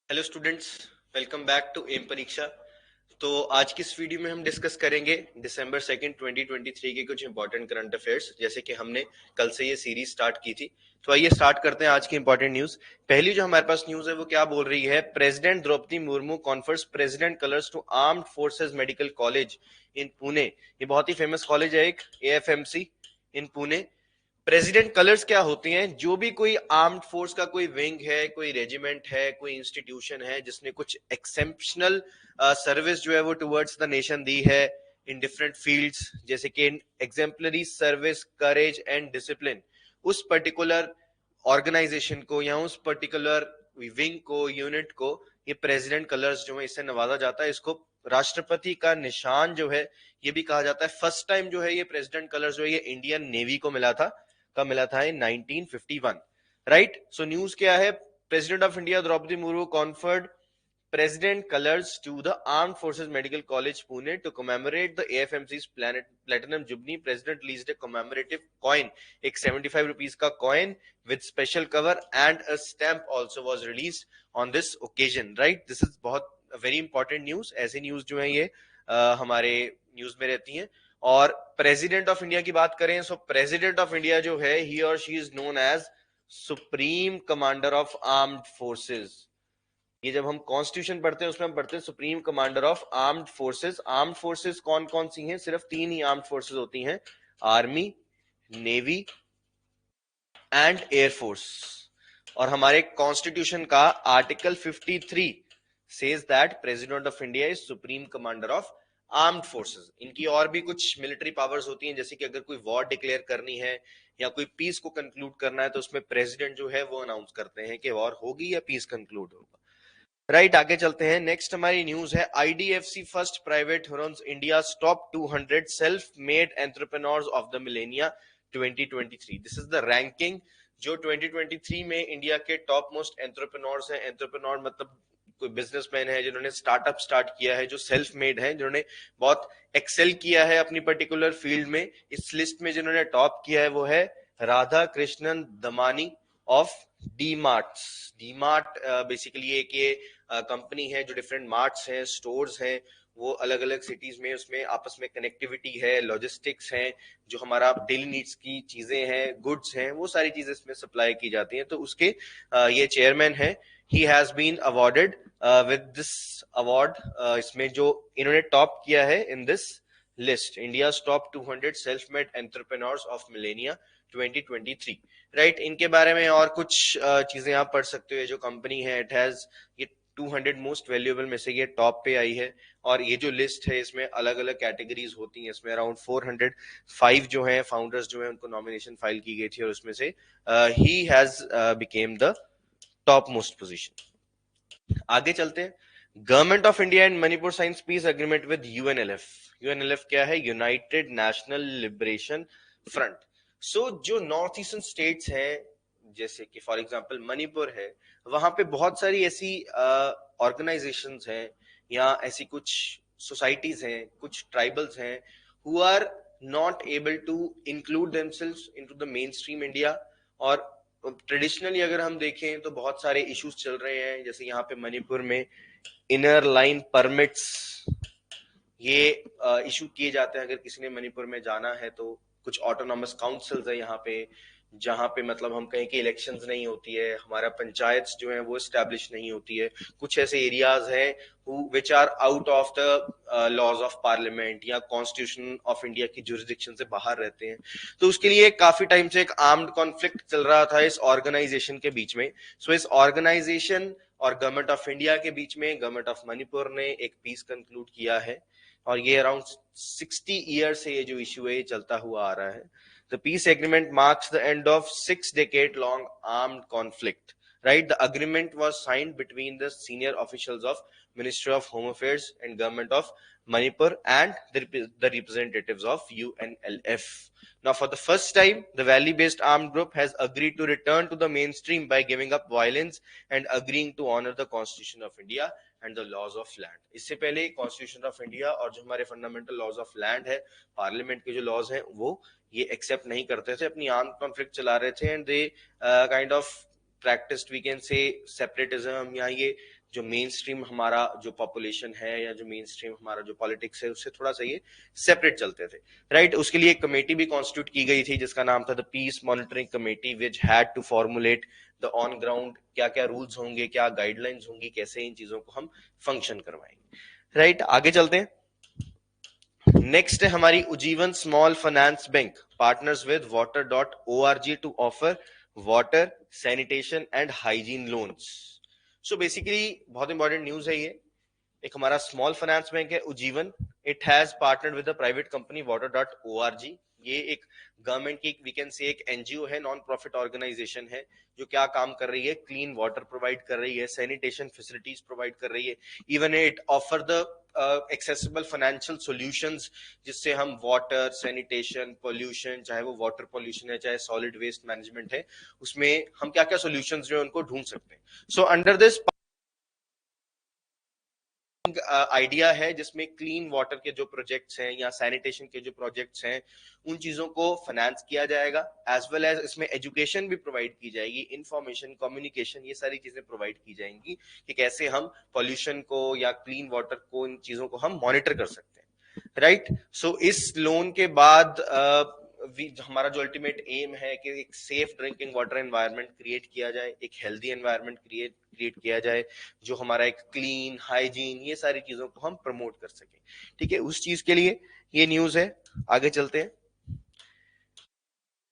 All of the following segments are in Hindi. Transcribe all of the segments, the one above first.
Hello students, welcome back to M Pariksha. तो आज की इस वीडियो में हम डिस्कस करेंगे दिसंबर 2 2023 के कुछ इंपॉर्टेंट करंट अफेयर्स, जैसे कि हमने कल से ये सीरीज स्टार्ट की थी। तो आइए स्टार्ट करते हैं आज की इंपॉर्टेंट न्यूज। पहली जो हमारे पास न्यूज है वो क्या बोल रही है, president Droupadi Murmu confers president colours to armed forces medical college in Pune. ये बहुत ही फेमस कॉलेज है, एक AFMC in Pune. President colours क्या होती हैं, जो भी कोई आर्म्ड फोर्स का कोई विंग है, कोई रेजिमेंट है, कोई इंस्टीट्यूशन है जिसने कुछ एक्सेप्शनल सर्विस जो है वो टुवर्ड्स द नेशन दी है इन डिफरेंट फील्ड्स, जैसे कि in exemplary service, courage and discipline, उस पर्टिकुलर ऑर्गेनाइजेशन को या उस पर्टिकुलर विंग को, यूनिट को ये प्रेसिडेंट कलर्स जो है इससे नवाजा जाता है। इसको राष्ट्रपति का निशान जो है ये भी कहा जाता है। फर्स्ट टाइम जो है ये प्रेसिडेंट कलर्स जो है ये इंडियन नेवी को मिला था। कब मिला था? इन 1951। राइट। सो न्यूज क्या है, president of India Droupadi Murmu conferred President colors to the Armed Forces Medical College Pune to commemorate the AFMC's Platinum Jubilee. President released a commemorative coin, एक 75 rupees का coin with special cover and a stamp also was released on this occasion. Right? This is बहुत very important news. ऐसी news जो है ये हमारे न्यूज में रहती हैं। और प्रेसिडेंट ऑफ इंडिया की बात करें, सो प्रेसिडेंट ऑफ इंडिया जो है ही और she is known as supreme commander of armed forces. ये जब हम कॉन्स्टिट्यूशन पढ़ते हैं उसमें हम पढ़ते हैं supreme commander of armed forces. Armed forces कौन कौन सी हैं? सिर्फ 3 ही आर्म्ड फोर्सेस होती हैं, आर्मी, नेवी एंड एयरफोर्स। और हमारे कॉन्स्टिट्यूशन का article 53 says that president of India is supreme commander of armed forces. इनकी और भी कुछ मिलिट्री पावर्स होती हैं, जैसे कि अगर कोई वॉर डिक्लेयर करनी है या कोई पीस को कंक्लूड करना है तो उसमें प्रेसिडेंट जो है वो अनाउंस करते हैं कि वॉर होगी या पीस कंक्लूड होगा। राइट, आगे चलते हैं। नेक्स्ट हमारी न्यूज है, IDFC first private Hurun's India top 200 self made entrepreneurs of the millennia 2023। This is the ranking जो 2023 में इंडिया के टॉप मोस्ट एंटरप्रेन्योर्स हैं। एंटरप्रेन्योर मतलब कोई बिजनेसमैन है जिन्होंने स्टार्टअप स्टार्ट किया है, जो सेल्फ मेड है, जिन्होंने बहुत एक्सेल किया है अपनी पर्टिकुलर फील्ड में। इस लिस्ट में जिन्होंने टॉप किया है वो है Radha Krishnan Damani of D marts. D mart basically एक ये कंपनी है जो डिफरेंट मार्ट्स हैं, स्टोर्स हैं, वो अलग अलग सिटीज में, उसमें आपस में कनेक्टिविटी है, लॉजिस्टिक्स है, जो हमारा डेली नीड्स की चीजें हैं, गुड्स हैं, वो सारी चीजें इसमें सप्लाई की जाती हैं। तो उसके ये चेयरमैन है। He has been awarded with this award. इसमें जो इन्होंने टॉप किया है in this list, India top 200 self made entrepreneurs of Millennia 2023। Right, इनके बारे में और कुछ चीजें आप पढ़ सकते हो। जो कंपनी है, इट हैज ये 200 मोस्ट वैल्यूएबल में से ये टॉप पे आई है। और ये जो लिस्ट है इसमें अलग अलग कैटेगरीज होती हैं। इसमें अराउंड 405 जो है फाउंडर्स जो है उनको नॉमिनेशन फाइल की गई थी और उसमें से ही has become the top most position. आगे चलते हैं। Government of India and Manipur signs peace agreement with UNLF. UNLF क्या है? United National Liberation Front. So जो नॉर्थ ईस्टर्न स्टेट्स हैं, जैसे कि फॉर एग्जांपल मणिपुर है, वहां पे बहुत सारी ऐसी ऑर्गेनाइजेशंस हैं या ऐसी कुछ सोसाइटीज हैं, कुछ ट्राइबल्स हैं who are not able to include themselves into the main stream India. और ट्रेडिशनली अगर हम देखें तो बहुत सारे इश्यूज चल रहे हैं, जैसे यहाँ पे मणिपुर में इनर लाइन परमिट्स ये इशू किए जाते हैं। अगर किसी ने मणिपुर में जाना है तो कुछ ऑटोनॉमस काउंसिल्स है यहाँ पे, जहां पे मतलब हम कहें कि इलेक्शंस नहीं होती है, हमारा पंचायत जो है वो एस्टैब्लिश नहीं होती है। कुछ ऐसे एरियाज हैं which are out of the laws of parliament या कॉन्स्टिट्यूशन ऑफ इंडिया की जुरिस्डिक्शन से बाहर रहते हैं। तो उसके लिए काफी टाइम से एक आर्म्ड कॉन्फ्लिक्ट चल रहा था इस ऑर्गेनाइजेशन के बीच में। सो इस ऑर्गेनाइजेशन और गवर्नमेंट ऑफ इंडिया के बीच में गवर्नमेंट ऑफ मणिपुर ने एक पीस कंक्लूड किया है। और ये अराउंड 60 ईयर से ये जो इशू है ये चलता हुआ आ रहा है। The peace agreement marks the end of 6-decade-long armed conflict. Right, the agreement was signed between the senior officials of Ministry of Home Affairs and Government of Manipur and the representatives of UNLF. Now, for the first time, the Valley-based armed group has agreed to return to the mainstream by giving up violence and agreeing to honor the Constitution of India and the laws of land. इससे पहले कॉन्स्टिट्यूशन ऑफ इंडिया और जो हमारे फंडामेंटल लॉज ऑफ लैंड है, पार्लियामेंट के जो लॉज हैं, वो ये एक्सेप्ट नहीं करते थे, अपनी आर्म कॉन्फ्लिक्ट चला रहे थे। And they kind of practised, we can say, separatism या ये जो मेन स्ट्रीम हमारा जो पॉपुलेशन है या जो मेन स्ट्रीम हमारा जो पॉलिटिक्स है उससे थोड़ा सा ये सेपरेट चलते थे, राइट। उसके लिए एक कमेटी भी कॉन्स्टिट्यूट की गई थी जिसका नाम था the peace monitoring committee, which had to formulate the on ground क्या क्या रूल्स होंगे, क्या गाइडलाइंस होंगी, कैसे इन चीजों को हम फंक्शन करवाएंगे, राइट। आगे चलते हैं। नेक्स्ट है हमारी Ujjivan small finance bank partners with water.org to offer water sanitation and hygiene loans. So basically बहुत इंपॉर्टेंट न्यूज है ये। एक हमारा स्मॉल फाइनेंस बैंक है Ujjivan, it has partnered with the private company water.org। ये एक गवर्नमेंट की वी कैन से एक एनजीओ है, नॉन प्रॉफिट ऑर्गेनाइजेशन है, जो क्या काम कर रही है, क्लीन वाटर प्रोवाइड कर रही है, सैनिटेशन फैसिलिटीज प्रोवाइड कर रही है, even it offer the accessible financial solutions, जिससे हम वाटर सैनिटेशन पोल्यूशन, चाहे वो वाटर पोल्यूशन है चाहे सॉलिड वेस्ट मैनेजमेंट है, उसमें हम क्या क्या सॉल्यूशंस जो है उनको ढूंढ सकते हैं। सो अंडर दिस आइडिया है जिसमें क्लीन वाटर के जो प्रोजेक्ट्स हैं या सैनिटेशन के जो प्रोजेक्ट्स हैं उन चीजों को फाइनेंस किया जाएगा, एज वेल एज इसमें एजुकेशन भी प्रोवाइड की जाएगी, इंफॉर्मेशन कम्युनिकेशन ये सारी चीजें प्रोवाइड की जाएंगी कि कैसे हम पॉल्यूशन को या क्लीन वाटर को, इन चीजों को हम मॉनिटर कर सकते हैं, राइट। सो इस लोन के बाद हमारा जो अल्टीमेट एम है कि एक safe drinking water environment create किया जाए, एक हेल्दी एनवायरनमेंट क्रिएट किया जाए, जो हमारा एक क्लीन हाइजीन ये सारी चीजों को हम प्रमोट कर सके, ठीक है। उस चीज के लिए ये न्यूज है। आगे चलते हैं।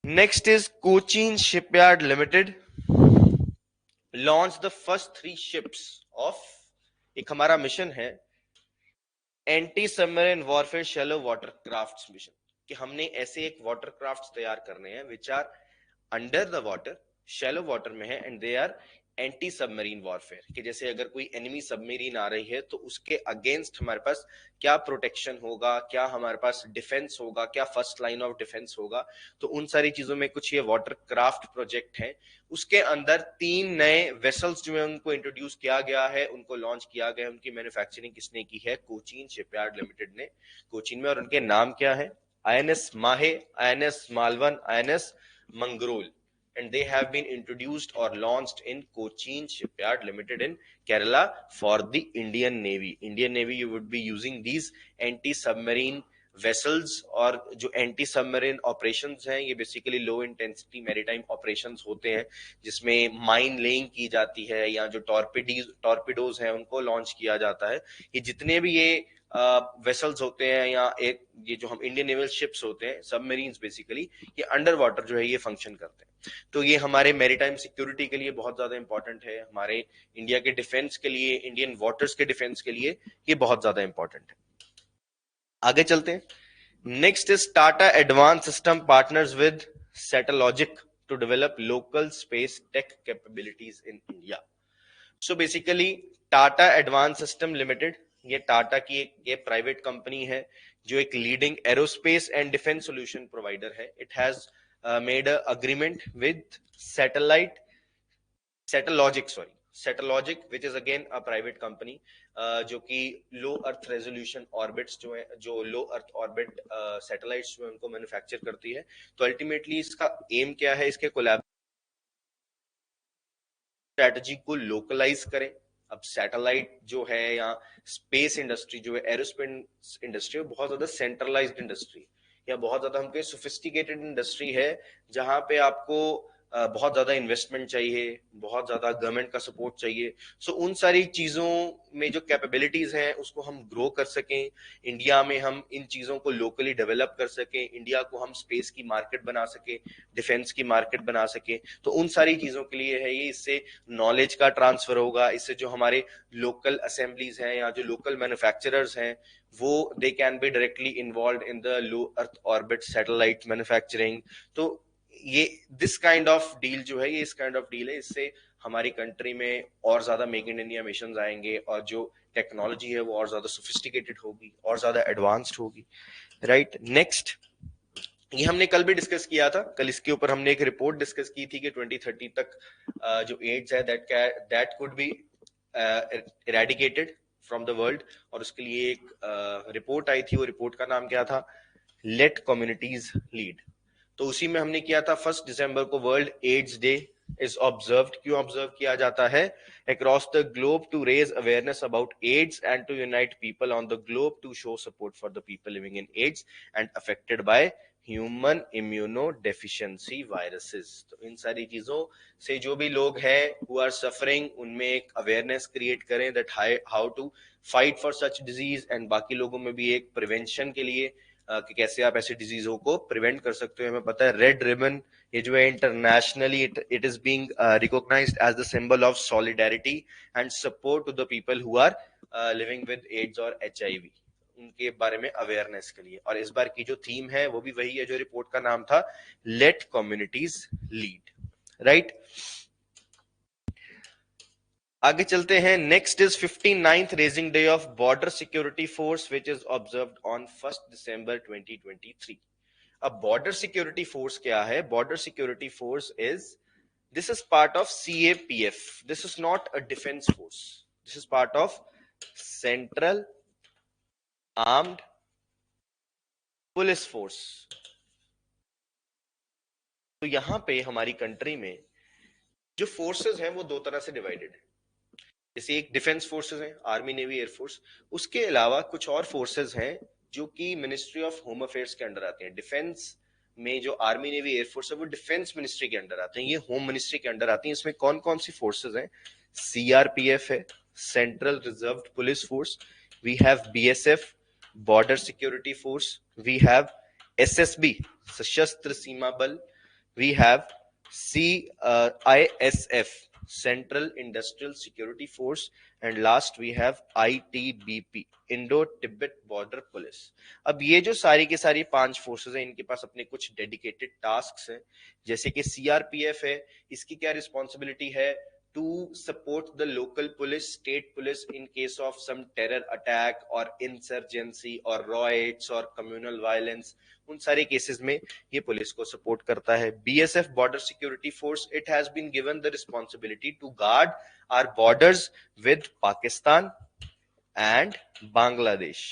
Next is Cochin shipyard limited launch the first 3 ships of, एक हमारा मिशन है anti submarine warfare shallow water craft mission, कि हमने ऐसे एक वाटर क्राफ्ट तैयार करने हैं which are under the water, shallow water में है, and they are anti submarine warfare, कि जैसे अगर कोई एनिमी सबमरीन आ रही है तो उसके अगेंस्ट हमारे पास क्या प्रोटेक्शन होगा, क्या हमारे पास डिफेंस होगा, क्या फर्स्ट लाइन ऑफ डिफेंस होगा। तो उन सारी चीजों में कुछ ये वाटर क्राफ्ट प्रोजेक्ट है। उसके अंदर 3 नए वेसल्स जो है उनको इंट्रोड्यूस किया गया है, उनको लॉन्च किया गया है। उनकी मैन्युफैक्चरिंग किसने की है? कोचीन शिपयार्ड लिमिटेड ने, कोचीन में। और उनके नाम क्या है? INS माहे, INS Malvan, INS Mangrol, and they have been introduced or launched in Cochin Shipyard Limited in Kerala for the Indian Navy. Indian Navy, you would be using these anti-submarine vessels, और जो एंटी सबमरीन ऑपरेशंस हैं ये basically low intensity maritime operations होते हैं, जिसमें माइन लेइंग की जाती है या जो टॉर्पिडोज हैं उनको लॉन्च किया जाता है। ये जितने भी ये वेसल्स होते हैं या एक ये जो हम इंडियन नेवल शिप्स होते हैं, सबमरीन्स बेसिकली, ये अंडर वाटर जो है ये फंक्शन करते हैं। तो ये हमारे मैरीटाइम सिक्योरिटी के लिए बहुत ज्यादा इंपॉर्टेंट है, हमारे इंडिया के डिफेंस के लिए, इंडियन वाटर्स के डिफेंस के लिए ये बहुत ज्यादा इंपॉर्टेंट है। आगे चलते हैं। Next is Tata advance system partners with Satellogic to develop local space tech capabilities in India. So basically Tata advance system limited, ये टाटा की ये प्राइवेट कंपनी है जो एक leading aerospace and defence solution provider है। It has made a agreement with Satellogic which is again a private company, जो कि लो अर्थ रेजोल्यूशन ऑर्बिट्स जो है, जो लो अर्थ ऑर्बिट सैटेलाइट्स जो है उनको मैन्युफैक्चर करती है। तो अल्टीमेटली इसका एम क्या है? इसके कोलैब स्ट्रेटजी को लोकलाइज करें। अब सैटेलाइट जो है या स्पेस इंडस्ट्री जो है, एरोस्पेस इंडस्ट्री, बहुत ज्यादा सेंट्रलाइज्ड इंडस्ट्री या बहुत ज्यादा हमको सोफिस्टिकेटेड इंडस्ट्री है, जहां पे आपको बहुत ज्यादा इन्वेस्टमेंट चाहिए, बहुत ज्यादा गवर्नमेंट का सपोर्ट चाहिए। सो उन सारी चीजों में जो कैपेबिलिटीज हैं उसको हम ग्रो कर सकें, इंडिया में हम इन चीजों को लोकली डेवलप कर सकें, इंडिया को हम स्पेस की मार्केट बना सके, डिफेंस की मार्केट बना सके, तो उन सारी चीजों के लिए है ये। इससे नॉलेज का ट्रांसफर होगा, इससे जो हमारे लोकल असेंबलीज हैं या जो लोकल मैन्युफैक्चरर्स हैं वो they can be directly involve in the low earth orbit satellite manufacturing. तो ये दिस काइंड ऑफ डील जो है, ये इस काइंड ऑफ डील है, इससे हमारी कंट्री में और ज्यादा मेक इन इंडिया मिशन आएंगे और जो टेक्नोलॉजी है वो और ज्यादा सोफिस्टिकेटेड होगी और ज्यादा एडवांस्ड होगी, राइट। नेक्स्ट, ये हमने कल भी डिस्कस किया था, कल इसके ऊपर हमने एक रिपोर्ट डिस्कस की थी कि 2030 तक जो एड्स है that could be eradicated from the world, और उसके लिए एक रिपोर्ट आई थी। वो रिपोर्ट का नाम क्या था? Let communities lead. तो उसी में हमने किया था 1 दिसंबर को world AIDS day is observed. क्यों ऑब्जर्व किया जाता है? Across the globe to raise awareness about AIDS and to unite people on the globe to show support for the people living in AIDS and affected by human immunodeficiency viruses. तो इन सारी चीजों से जो भी लोग हैं हु आर सफरिंग, उनमें एक अवेयरनेस क्रिएट करें that how to fight for such disease, and बाकी लोगों में भी एक प्रिवेंशन के लिए कि कैसे आप ऐसी डिजीजों को प्रिवेंट कर सकते हो। हमें पता है रेड रिबन ये जो है internationally it is being recognised as the symbol of solidarity and support to the people who are living with AIDS और HIV, उनके बारे में अवेयरनेस के लिए। और इस बार की जो थीम है वो भी वही है जो रिपोर्ट का नाम था, लेट कम्युनिटीज लीड, राइट। आगे चलते हैं। Next is 59th raising day of border security force which is observed on 1 दिसंबर 2023। अब बॉर्डर सिक्योरिटी फोर्स क्या है? Border security force is, this is part of CAPF. This is not a defense force. This is part of Central Armed Police Force. तो यहां पे हमारी कंट्री में जो फोर्सेस हैं वो दो तरह से डिवाइडेड है। जैसे एक डिफेंस फोर्सेस हैं, आर्मी नेवी एयरफोर्स, उसके अलावा कुछ और फोर्सेस हैं जो कि मिनिस्ट्री ऑफ होम अफेयर्स के अंडर आते हैं। डिफेंस में जो आर्मी नेवी एयरफोर्स है वो डिफेंस मिनिस्ट्री के अंडर आते हैं, ये होम मिनिस्ट्री के अंडर आती हैं। इसमें कौन कौन सी फोर्सेस हैं? CRPF है, central reserve police force, we have BSF border security force, we have SSB Sashastra Seema Bal, we have ISF Central Industrial Security Force, and last we have ITBP Indo-Tibet Border Police। अब ये जो सारी की सारी 5 फोर्सेस हैं, इनके पास अपने कुछ डेडिकेटेड टास्क्स हैं। जैसे कि CRPF है, इसकी क्या रिस्पॉन्सिबिलिटी है? to support the local police, state police in case of some terror attack or insurgency or riots or communal violence, उन सारे केसेस में ये पुलिस को सपोर्ट करता है। BSF border security force, it has been given the responsibility to guard our borders with Pakistan and Bangladesh.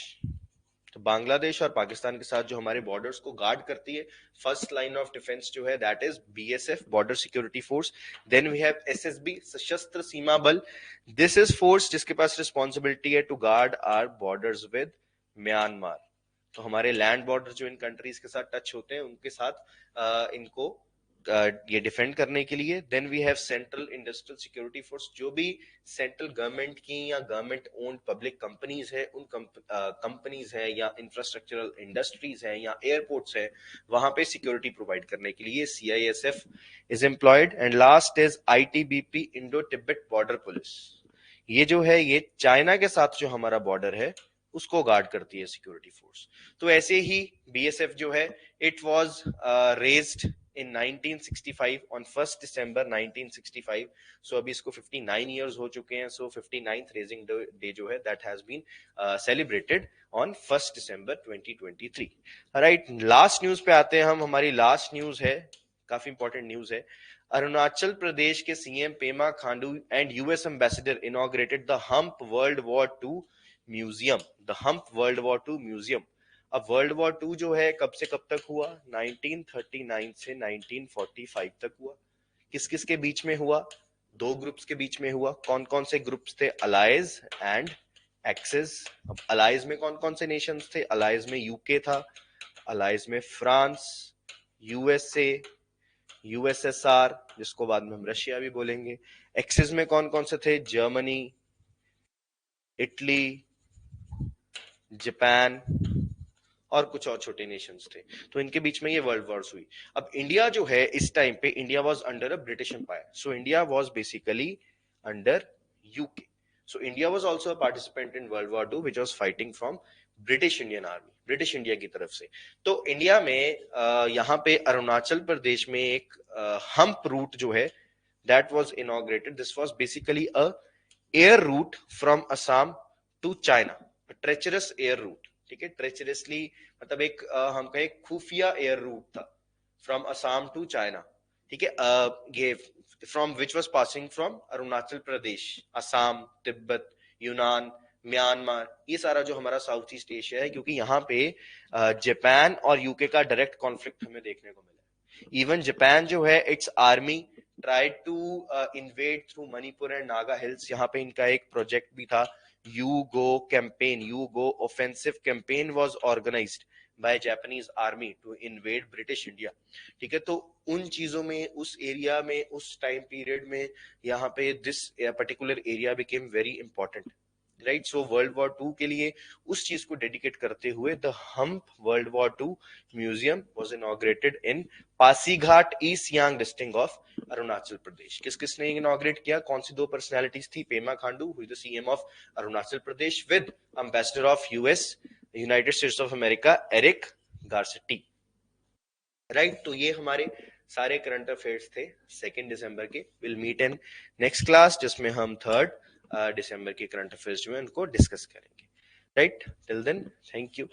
तो बांग्लादेश और पाकिस्तान के साथ जो हमारे बॉर्डर्स को गार्ड करती है, फर्स्ट लाइन ऑफ डिफेंस जो है that is BSF border security force. Then we have SSB Sashastra Seema Bal, this is force जिसके पास रिस्पॉन्सिबिलिटी है to guard our borders with Myanmar. तो हमारे लैंड बॉर्डर जो इन कंट्रीज के साथ टच होते हैं उनके साथ इनको ये डिफेंड करने के लिए। Then we have central industrial security force, जो भी सेंट्रल गवर्नमेंट की या गवर्नमेंट ओन्ड पब्लिक कंपनीज है, उन कंपनीज है या इंफ्रास्ट्रक्चरल इंडस्ट्रीज है या एयरपोर्ट्स है, वहां पे सिक्योरिटी प्रोवाइड करने के लिए CISF is employed. And last is ITBP Indo Tibet border police, ये जो है ये चाइना के साथ जो हमारा बॉर्डर है उसको गार्ड करती है सिक्योरिटी फोर्स। तो ऐसे ही BSF जो है it was raised in 1965 on 1st December 1965, so अभी इसको 59 years हो चुके हैं। so 59th raising day जो है that has been celebrated on 1st December 2023। Right, last news पे आते हैं हम। हमारी लास्ट न्यूज है, काफी इंपॉर्टेंट न्यूज है। अरुणाचल प्रदेश के CM Pema Khandu and US ambassador inaugurated the Hump World war II museum, the Hump World war II museum. अब वर्ल्ड वॉर II जो है कब से कब तक हुआ? 1939 से 1945 तक हुआ। किस किस के बीच में हुआ? 2 ग्रुप्स के बीच में हुआ। कौन कौन से ग्रुप्स थे? Allies and axis. अब अलाइज में कौन कौन से नेशंस थे? अलाइज में UK था, अलाइज में फ्रांस, USA, USSR जिसको बाद में हम रशिया भी बोलेंगे। एक्सेस में कौन कौन से थे? जर्मनी, इटली, जापान और कुछ और छोटे नेशंस थे। तो इनके बीच में ये वर्ल्ड वॉर्स हुई। अब इंडिया जो है इस टाइम पे India was under a British empire, so India was basically under UK। So India was also a participant in world war II which was fighting from British Indian army, British India की तरफ से। तो इंडिया में यहाँ पे अरुणाचल प्रदेश में एक हम्प रूट जो है that was inaugurated. This was basically a air route from Assam to China, treacherous air route. ठीक है, ट्रेचरसली मतलब एक हम कहें खुफिया एयर रूट था फ्रॉम असम टू चाइना। ठीक है, ये from which was passing from Arunachal Pradesh, Assam, Tibet, Yunnan, Myanmar, ये सारा जो हमारा साउथ ईस्ट एशिया है, क्योंकि यहाँ पे जापान और UK का डायरेक्ट कॉन्फ्लिक्ट हमें देखने को मिला है। इवन जापान जो है it's army tried to invade through Manipur and Naga Hills. यहाँ पे इनका एक प्रोजेक्ट भी था, You Go campaign, You Go offensive campaign was organized by Japanese army to invade British India. ठीक है, तो उन चीजों में, उस एरिया में, उस टाइम पीरियड में यहाँ पे this particular area became very important, right. So World War two के लिए उस चीज को डेडिकेट करते हुए the Hump World War two museum was inaugurated in Pasighat, east Siang district of Arunachal Pradesh. किस किसने इनॉग्रेट किया? कौन सी दो पर्सनैलिटीज थी? Pema Khandu, who is the CM of Arunachal Pradesh, with ambassador of US, United States of America, Eric Garcetti, right. तो ये हमारे सारे करंट अफेयर्स थे 2 दिसंबर के. Will meet in next class जिसमें हम 3 दिसंबर के करंट अफेयर्स जो है उनको डिस्कस करेंगे, right. Till then, thank you.